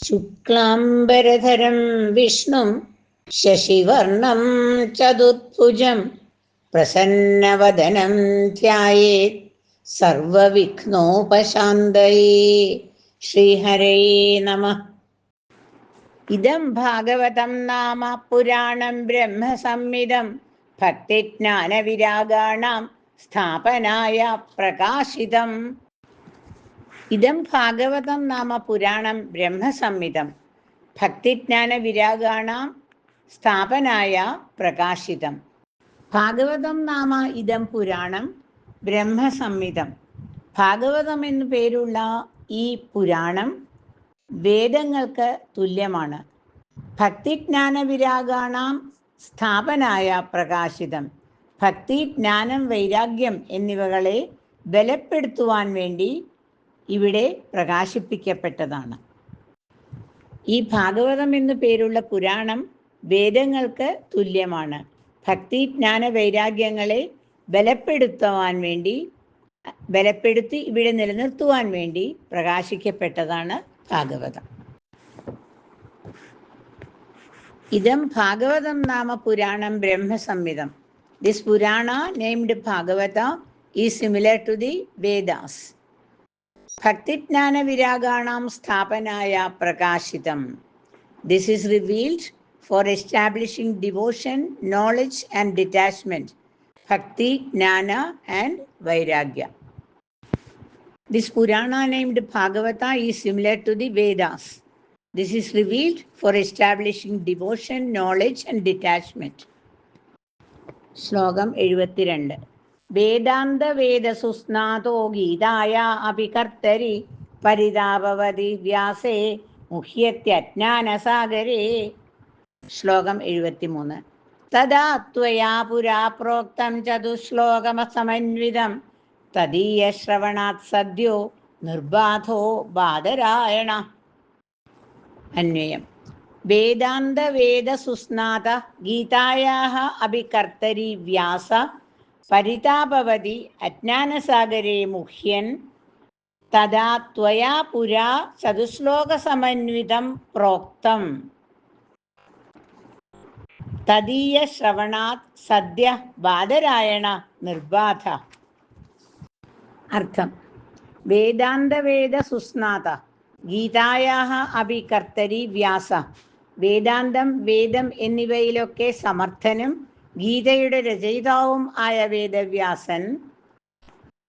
ശുക്ലാംബരധരം വിഷ്ണും ശശിവർണം ചതുർഭുജം പ്രസന്നവദനം ധ്യായേത് സർവവിഘ്നോപശാന്തയേ. ശ്രീഹരേ നമഃ. ഇദം ഭാഗവതം നാമ പുരാണം ബ്രഹ്മസംഹിതം ഭക്തിജ്ഞാനവിരാഗാണാം സ്ഥാപനായ പ്രകാശിതം. ഇദം ഭാഗവതം നാമ പുരാണം ബ്രഹ്മസംഹിതം ഭക്തിജ്ഞാനവിരാഗാണാം സ്ഥാപനായ പ്രകാശിതം. ഭാഗവതം നാമ ഇദം പുരാണം ബ്രഹ്മസംഹിതം. ഭാഗവതം എന്നു പേരുള്ള ഈ പുരാണം വേദങ്ങൾക്ക് തുല്യമാണ്. ഭക്തിജ്ഞാനവിരാഗാണാം സ്ഥാപനായ പ്രകാശിതം. ഭക്തി, ജ്ഞാനം, വൈരാഗ്യം എന്നിവകളെ ബലപ്പെടുത്തുവാൻ വേണ്ടി ഇവിടെ പ്രകാശിപ്പിക്കപ്പെട്ടതാണ്. ഈ ഭാഗവതം എന്നു പേരുള്ള പുരാണം വേദങ്ങൾക്ക് തുല്യമാണ്. ഭക്തി, ജ്ഞാന, വൈരാഗ്യങ്ങളെ ബലപ്പെടുത്തി ഇവിടെ നിലനിർത്തുവാൻ വേണ്ടി പ്രകാശിക്കപ്പെട്ടതാണ് ഭാഗവതം. ഇദം ഭാഗവതം നാമ പുരാണം ബ്രഹ്മസംഹിതം. This Purana named Bhagavata is similar to the Vedas. Bhakti-jnana viraganam sthapanaya prakashitam. This is revealed for establishing devotion, knowledge and detachment. Bhakti, Jnana and Vairagya. This Purana named Bhagavata is similar to the Vedas. This is revealed for establishing devotion, knowledge and detachment. ശ്ലോകം 72. വേദാന്ത വേദസുസ്നാതോ ഗീതായ അഭികർത്തരി പരിതാപവതി വ്യാസേ മുഹ്യത്യജ്ഞാനസാഗരേ. ശ്ലോകം 73. തദാ ത്വയാ പുരാ പ്രോക്തം ചതുശ്ലോകമസമന്വിതം തദീയ ശ്രവണാത് സദ്യോ നിർബാധോ ബാദരായണ. അന്വയം. വേദാന്ത വേദസുസ്നാത ഗീതായാഃ അഭികർത്തരി വ്യാസ പരിതാപവതി അജ്ഞാനസാഗരേ മുഹ്യൻ തദാ ത്വയാ പുരാ ചതുശ്ലോകസമന്വിതം പ്രോക്തം തദീയ ശ്രവണാത് സദ്യ ബാദരായണ നിർബാധ. അർത്ഥം. വേദാന്ത വേദ സുസ്നാത ഗീതായാഃ അഭികർത്തരി വ്യാസ. വേദാന്തം, വേദം എന്നിവയിലൊക്കെ സമർത്ഥനും ഗീതയുടെ രചയിതാവും ആയ വേദവ്യാസൻ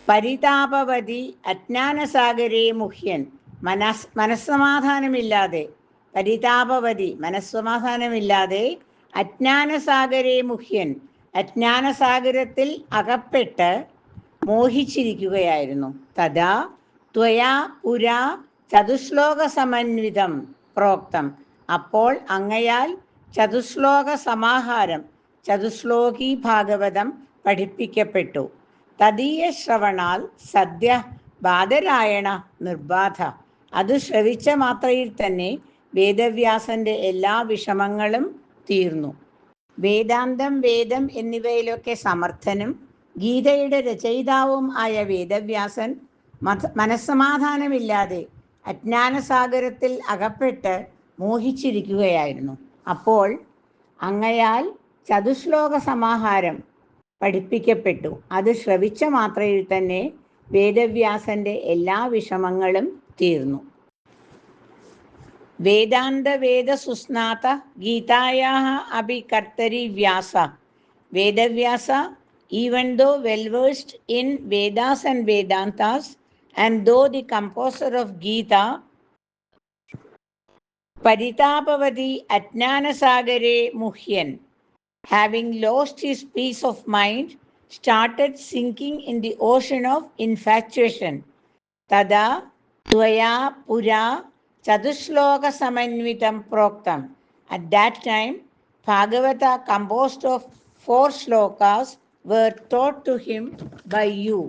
പരിതാപവതി അജ്ഞാനസാഗരേ മുഹ്യൻ മനസ്സമാധാനമില്ലാതെ അജ്ഞാനസാഗരേ മുഹ്യൻ അജ്ഞാനസാഗരത്തിൽ അകപ്പെട്ട് മോഹിച്ചിരിക്കുകയായിരുന്നു. തഥാ ത്വയാ പുരാ ചതുശ്ലോക സമന്വിതം പ്രോക്തം. അപ്പോൾ അങ്ങയാൽ ചതുശ്ലോക സമാഹാരം, ചതുശ്ലോകി ഭാഗവതം പഠിപ്പിക്കപ്പെട്ടു. തദീയ ശ്രവണാൽ സദ്യ ബാദരായണ നിർബാധ. അത് ശ്രവിച്ച മാത്രയിൽ തന്നെ വേദവ്യാസന്റെ എല്ലാ വിഷമങ്ങളും തീർന്നു. വേദാന്തം, വേദം എന്നിവയിലൊക്കെ സമർത്ഥനും ഗീതയുടെ രചയിതാവും ആയ വേദവ്യാസൻ മനസ്സമാധാനമില്ലാതെ അജ്ഞാനസാഗരത്തിൽ അകപ്പെട്ട് മോഹിച്ചിരിക്കുകയായിരുന്നു. അപ്പോൾ അങ്ങയാൽ ചതുശ്ലോക സമാഹാരം പഠിപ്പിക്കപ്പെട്ടു. അത് ശ്രവിച്ച മാത്രയിൽ തന്നെ വേദവ്യാസന്റെ എല്ലാ വിഷമങ്ങളും തീർന്നു. വേദാന്ത വേദ സുസ്നാത ഗീതായാഃ അഭികർത്തരി വ്യാസ. Vedavyasa, even though well versed in Vedas and Vedantas, and though the composer of Gita, Paritapavati Ajnanasagare Muhyan, having lost his peace of mind, started sinking in the ocean of infatuation. Tada Tvaya Pura Chadushloka Samanvitam Proktam. At that time, Bhagavata, composed of 4 shlokas, were taught to him by you.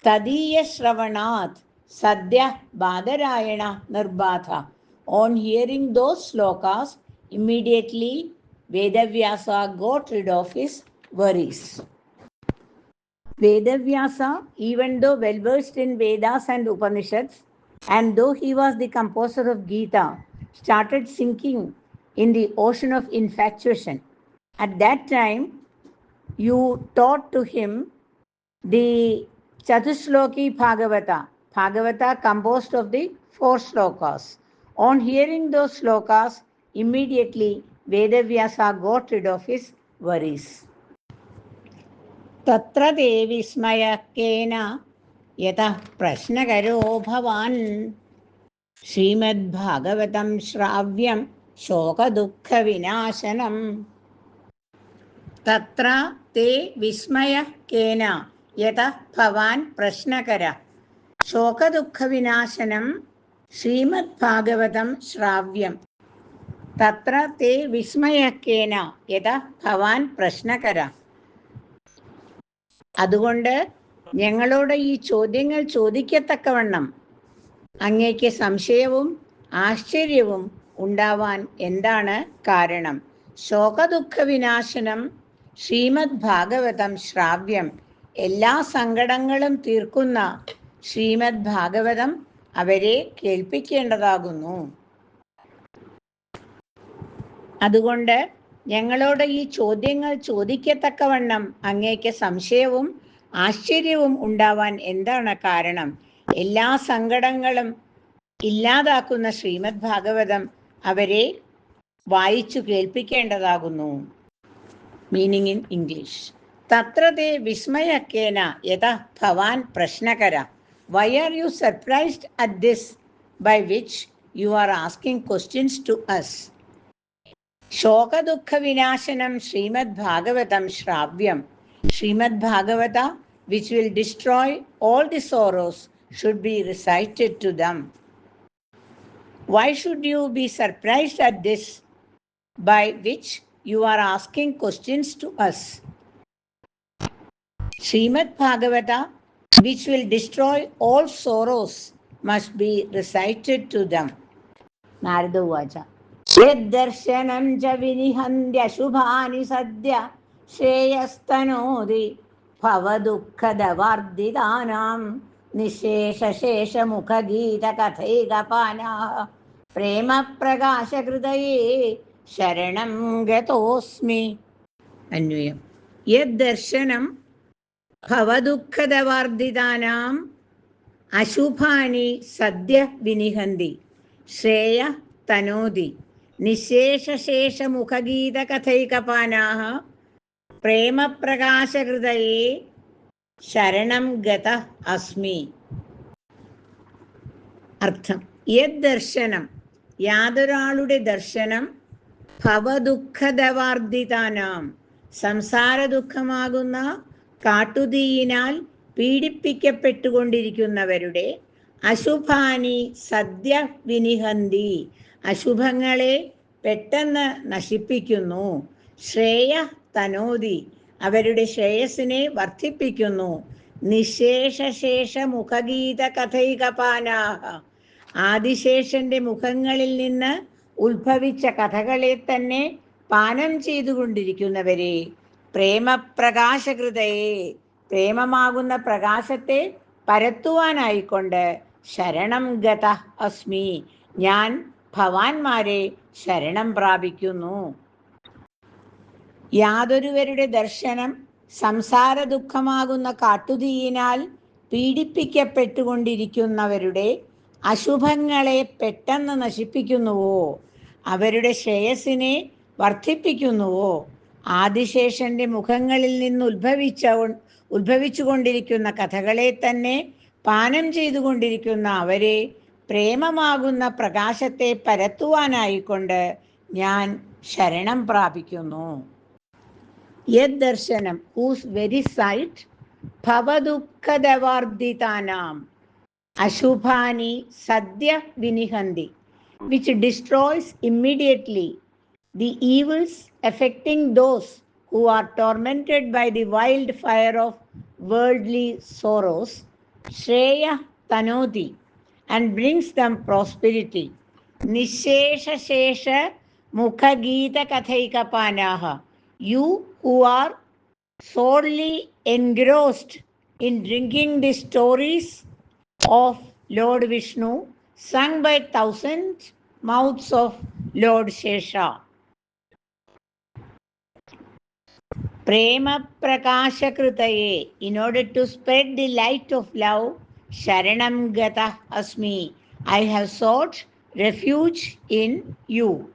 Tadiya Shravanat Sadhya Badarayana Nirbadha. On hearing those slokas, immediately Vedavyasa got rid of his worries. Vedavyasa, even though well versed in Vedas and Upanishads, and though he was the composer of Gita, started sinking in the ocean of infatuation. At that time, you taught to him the Chatushloki Bhagavata composed of the 4 slokas. On hearing those slokas, immediately Vedavyasa got rid of his worries. Tatra te vismayakena yatah prashnakaro bhavan श्रीमद्भागवतं श्राव्यं शोकदुःखविनाशनम् तत्र ते विस्मयः केन यतः भवान् प्रश्नकर शोकदुःखविनाशनं श्रीमद्भागवतं श्राव्यं तत्र ते विस्मयः केन यतः ഭവാൻ പ്രശ്നകര. അതുകൊണ്ട് ഞങ്ങളോട് ഈ ചോദ്യങ്ങൾ ചോദിക്കത്തക്കവണ്ണം അങ്ങേക്ക് സംശയവും ആശ്ചര്യവും ഉണ്ടാവാൻ എന്താണ് കാരണം? ശോകദുഃഖ വിനാശനം ശ്രീമദ് ഭാഗവതം ശ്രാവ്യം, എല്ലാ സങ്കടങ്ങളും തീർക്കുന്ന ശ്രീമദ് ഭാഗവതം അവരെ കേൾപ്പിക്കേണ്ടതാകുന്നു. അതുകൊണ്ട് ഞങ്ങളോട് ഈ ചോദ്യങ്ങൾ ചോദിക്കത്തക്കവണ്ണം അങ്ങേക്ക് സംശയവും ആശ്ചര്യവും ഉണ്ടാവാൻ എന്താണ് കാരണം? എല്ലാ സങ്കടങ്ങളും ഇല്ലാതാക്കുന്ന ശ്രീമദ് ഭാഗവതം അവരെ വായിച്ചു കേൾപ്പിക്കേണ്ടതാകുന്നു. Meaning in English. തത്ര തേ വിസ്മയക്കേന യതഃ ഭവാൻ പ്രശ്നകര. Why are you surprised at this by which you are asking questions to us? ശോകദുഃഖ വിനാശനം ശ്രീമദ് ഭാഗവതം ശ്രാവ്യം. Shrimad Bhagavata which will destroy all the sorrows should be recited to them. Why should you be surprised at this by which you are asking questions to us? Srimad Bhagavata, which will destroy all sorrows, must be recited to them. Narada Uvacha. Yaddarshanam ja vinihandya shubhani sadya shreyastanodi ഭവദുഃഖദവാർദ്ധിതാനാം നിശേഷശേഷമുഖഗീതകഥൈകപാനാഃ പ്രേമപ്രകാശഹൃദയേ ശരണം ഗതോസ്മി. അന്വയം. യദ്ദർശനം ഭവദുഃഖദവാർദ്ധിതാനാം അശുഭാനി സദ്യ വിനിഹന്തി ശ്രേയ തനോതി നിശേഷശേഷമുഖഗീതകഥൈകപാനാഃ പ്രേമപ്രകാശഹൃദയേ ശരണം ഗത അസ്മി. അർത്ഥം. യത് ദർശനം, യാതൊരാളുടെ ദർശനം, ഭവദുഃഖദവാർദ്ധിതാനാം, സംസാര ദുഃഖമാകുന്ന കാട്ടുതീയിനാൽ പീഡിപ്പിക്കപ്പെട്ടുകൊണ്ടിരിക്കുന്നവരുടെ, അശുഭാനി സദ്യ വിനിഹന്തി, അശുഭങ്ങളെ പെട്ടെന്ന് നശിപ്പിക്കുന്നു, ശ്രേയ തനോതി, അവരുടെ ശ്രേയസിനെ വർദ്ധിപ്പിക്കുന്നു, നിശേഷശേഷ മുഖഗീത കഥൈകപാനാഹ, ആദിശേഷന്റെ മുഖങ്ങളിൽ നിന്ന് ഉത്ഭവിച്ച കഥകളെ തന്നെ പാനം ചെയ്തുകൊണ്ടിരിക്കുന്നവരെ, പ്രേമപ്രകാശകൃതയെ, പ്രേമമാകുന്ന പ്രകാശത്തെ പരത്തുവാനായിക്കൊണ്ട് ശരണം ഗത അസ്മി, ഞാൻ ഭവാന്മാരെ ശരണം പ്രാപിക്കുന്നു. യാതൊരുവരുടെ ദർശനം സംസാര ദുഃഖമാകുന്ന കാട്ടുതീയിനാൽ പീഡിപ്പിക്കപ്പെട്ടുകൊണ്ടിരിക്കുന്നവരുടെ അശുഭങ്ങളെ പെട്ടെന്ന് നശിപ്പിക്കുന്നുവോ, അവരുടെ ശ്രേയസിനെ വർദ്ധിപ്പിക്കുന്നുവോ, ആദിശേഷന്റെ മുഖങ്ങളിൽ നിന്ന് ഉത്ഭവിച്ചുകൊണ്ടിരിക്കുന്ന കഥകളെ തന്നെ പാനം ചെയ്തുകൊണ്ടിരിക്കുന്ന അവരെ പ്രേമമാകുന്ന പ്രകാശത്തെ പരത്തുവാനായിക്കൊണ്ട് ഞാൻ ശരണം പ്രാപിക്കുന്നു. യത് ദർശനം, whose very sight, ഭവദുഃഖദവാർദ്ധിതാനാം അശുഭാനി സദ്യ വിനിഹന്തി, which destroys immediately the evils affecting those who are tormented by the wild fire of worldly sorrows, shreya tanoti, and brings them prosperity, nishesha shesha mukha geeta kathaikapanaha, you who are solely engrossed in drinking the stories of Lord Vishnu sung by 1,000 mouths of Lord Shesha. Prema Prakasha Kritaye, in order to spread the light of love, Sharanam Gata Asmi, I have sought refuge in you.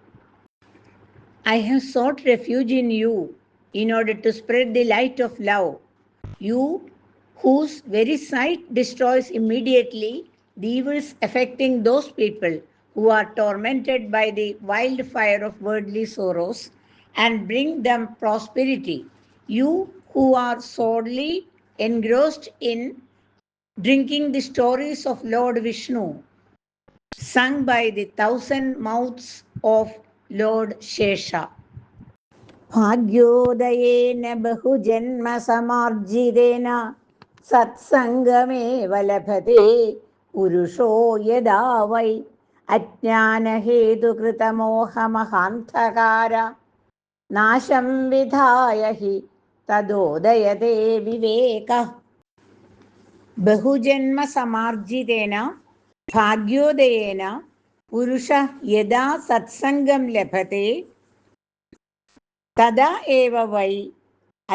I have sought refuge in you in order to spread the light of love. You whose very sight destroys immediately the evils affecting those people who are tormented by the wildfire of worldly sorrows and bring them prosperity. You who are sorely engrossed in drinking the stories of Lord Vishnu, sung by the 1,000 mouths of Lord Shesha. ഭാഗ്യോദയേന ബഹുജന്മസമാർജിതേന സത്സംഗമേവ ലഭതേ പുരുഷോ യദാ വൈ അജ്ഞാനഹേതുകൃതമോഹമഹാന്ധകാര നാശം വിധായ ഹി തദോദയതേ വിവേകഃ. ബഹുജന്മസമാർജിതേന ഭാഗ്യോദയേന പുരുഷഃ യദാ സത്സംഗം ലഭതേ തദാ ഏവ വൈ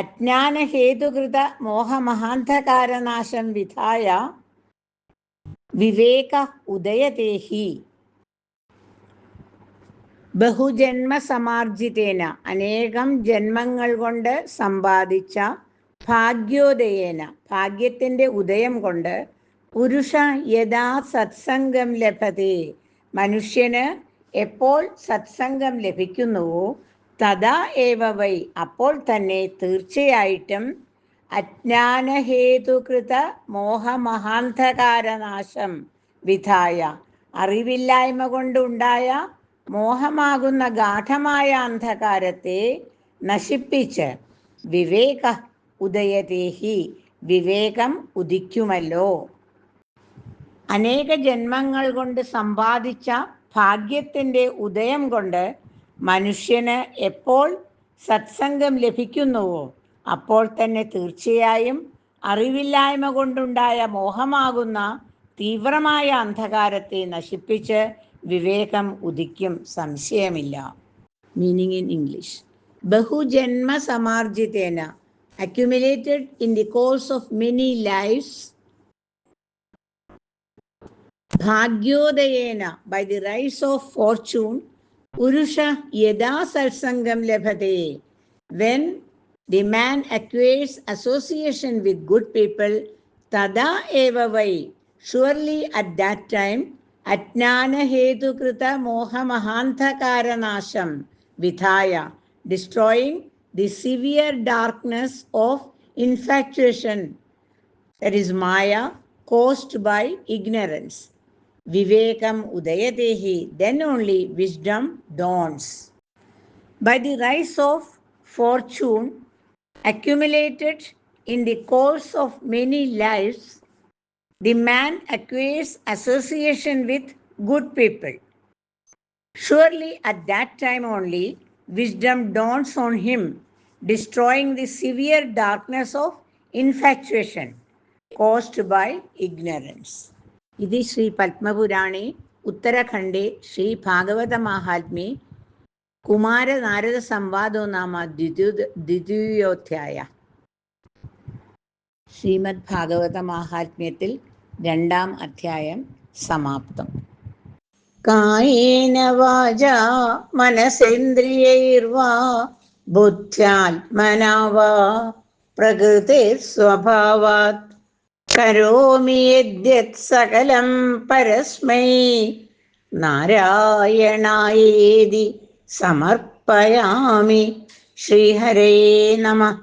അജ്ഞാനഹേതുകൃത മോഹമഹാന്ധകാരനാശം വിധായ വിവേക ഉദയതേ ഹി. ബഹുജന്മസമാർജിതേന അനേകം ജന്മങ്ങൾ കൊണ്ട് സമ്പാദിച്ച ഭാഗ്യോദയേന ഭാഗ്യത്തിൻ്റെ ഉദയം കൊണ്ട് പുരുഷ യഥാ സത്സംഗം ലഭതേ മനുഷ്യന് എപ്പോൾ സത്സംഗം ലഭിക്കുന്നുവോ തഥാ ഏവ വൈ അപ്പോൾ തന്നെ തീർച്ചയായിട്ടും അജ്ഞാനഹേതുകൃത മോഹമഹാന്ധകാരനാശം വിധായ അറിവില്ലായ്മ കൊണ്ടുണ്ടായ മോഹമാകുന്ന ഗാഠമായ അന്ധകാരത്തെ നശിപ്പിച്ച് വിവേക ഉദയതേഹി വിവേകം ഉദിക്കുമല്ലോ. അനേക ജന്മങ്ങൾ കൊണ്ട് സമ്പാദിച്ച ഭാഗ്യത്തിൻ്റെ ഉദയം കൊണ്ട് മനുഷ്യന് എപ്പോൾ സത്സംഗം ലഭിക്കുന്നുവോ അപ്പോൾ തന്നെ തീർച്ചയായും അറിവില്ലായ്മ കൊണ്ടുണ്ടായ മോഹമാകുന്ന തീവ്രമായ അന്ധകാരത്തെ നശിപ്പിച്ച് വിവേകം ഉദിക്കും, സംശയമില്ല. Meaning in English. ബഹുജന്മ സമാർജിതേന accumulated in the course of many lives. Bhagyodayena by the rise of fortune. Purusha yada satsangam labhate when the man acquires association with good people. Tada eva vai surely at that time ajnana hetu krita moha mahandhakaranasham vidhaya destroying the severe darkness of infatuation, that is Maya, caused by ignorance. Vivekam udayatehi, then only wisdom dawns. By the rise of fortune accumulated in the course of many lives, the man acquires association with good people. Surely at that time only wisdom dawns on him, destroying the severe darkness of infatuation caused by ignorance. Idi Sri Padmapurane Uttarakhande Sri Bhagavata Mahatmye Kumara Narada Samvado Nama Dvitiyodhyaya. Shrimad Bhagavata മാഹാത്മ്യത്തിൽ 2-ാം അധ്യായം സമാപ്തം. കായേന വാചാ മനസേന്ദ്രിയൈർവാ ബുദ്ധ്യാത്മനാ വാ പ്രകൃതേ സ്വഭാവാത് കരോമി യദ്യത് സകലം പരസ്മൈ നാരായണായേതി സമർപ്പയാമി. ശ്രീഹരേ നമഃ.